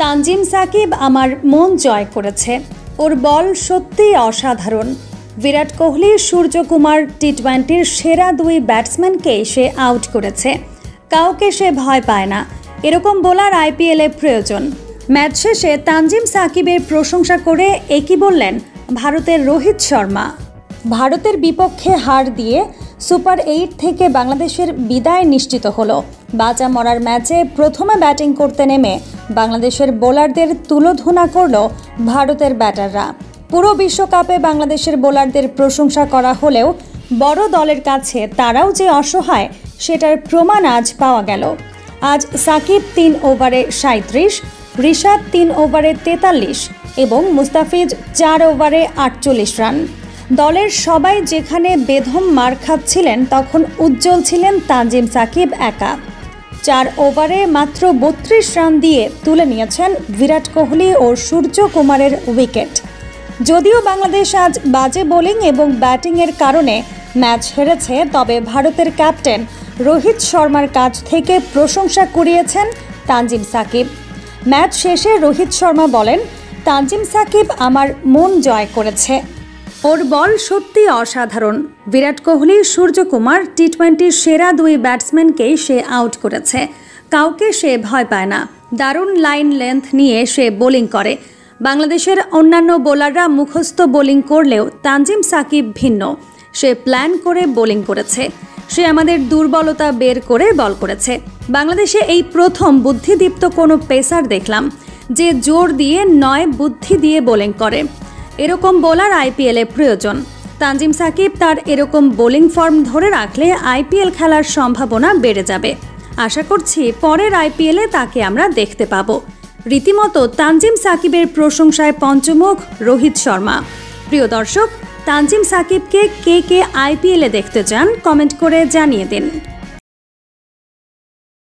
তানজিম সাকিব আমার মন জয় করেছে। ওর বল সত্যিই অসাধারণ। বিরাট কোহলি, সূর্যকুমার টি-20-র সেরা দুই ব্যাটসম্যানকে সে আউট করেছে। কাউকে সে ভয় পায় না। এরকম বোলার আইপিএলে প্রয়োজন। ম্যাচ শেষে তানজিম সাকিবের প্রশংসা করে একই বললেন ভারতের রোহিত শর্মা। ভারতের বিপক্ষে হার দিয়ে সুপার 8 থেকে বাংলাদেশের বিদায় নিশ্চিত হলো। বাঁচা মরার ম্যাচে প্রথমে ব্যাটিং করতে নেমে বাংলাদেশের বোলারদের তুলোধুনা করল ভারতের ব্যাটাররা। পুরো বিশ্বকাপে বাংলাদেশের বোলারদের প্রশংসা করা হলেও বড় দলের কাছে তারাও যে অসহায় সেটার প্রমাণ আজ পাওয়া গেল। আজ সাকিব 3 ওভারে 37, রিশাদ 3 ওভারে 43 এবং মুস্তাফিজ 4 ওভারে 48 রান। দলের সবাই যেখানে বেদম মার খাচ্ছিলেন তখন উজ্জ্বল ছিলেন তানজিম সাকিব একা। 4 ওভারে মাত্র 32 রান দিয়ে তুলে নিয়েছেন বিরাট কোহলি ও সূর্যকুমারের উইকেট। যদিও বাংলাদেশ আজ বাজে বোলিং এবং ব্যাটিংয়ের কারণে ম্যাচ হেরেছে, তবে ভারতের ক্যাপ্টেন রোহিত শর্মার কাছ থেকে প্রশংসা কুড়িয়েছেন তানজিম সাকিব। ম্যাচ শেষে রোহিত শর্মা বলেন, তানজিম সাকিব আমার মন জয় করেছে। ওর বল সত্যি অসাধারণ। বিরাট কোহলি, সূর্যকুমার টি-20-র সেরা দুই ব্যাটসম্যানকেই সে আউট করেছে। কাউকে সে ভয় পায় না। দারুণ লাইন লেন্থ নিয়ে সে বোলিং করে। বাংলাদেশের অন্যান্য বোলাররা মুখস্থ বোলিং করলেও তানজিম সাকিব ভিন্ন। সে প্ল্যান করে বোলিং করেছে। সে আমাদের দুর্বলতা বের করে বল করেছে। বাংলাদেশে এই প্রথম বুদ্ধিদীপ্ত কোনো পেসার দেখলাম যে জোর দিয়ে নয়, বুদ্ধি দিয়ে বোলিং করে। এরকম বোলার আইপিএলে প্রয়োজন। তানজিম সাকিব তার এরকম বোলিং ফর্ম ধরে রাখলে আইপিএল খেলার সম্ভাবনা বেড়ে যাবে। আশা করছি পরের আইপিএলে তাকে আমরা দেখতে পাবো। রীতিমতো তানজিম সাকিবের প্রশংসায় পঞ্চমুখ রোহিত শর্মা। প্রিয় দর্শক, তানজিম সাকিবকে কে কে আইপিএলে দেখতে চান কমেন্ট করে জানিয়ে দিন।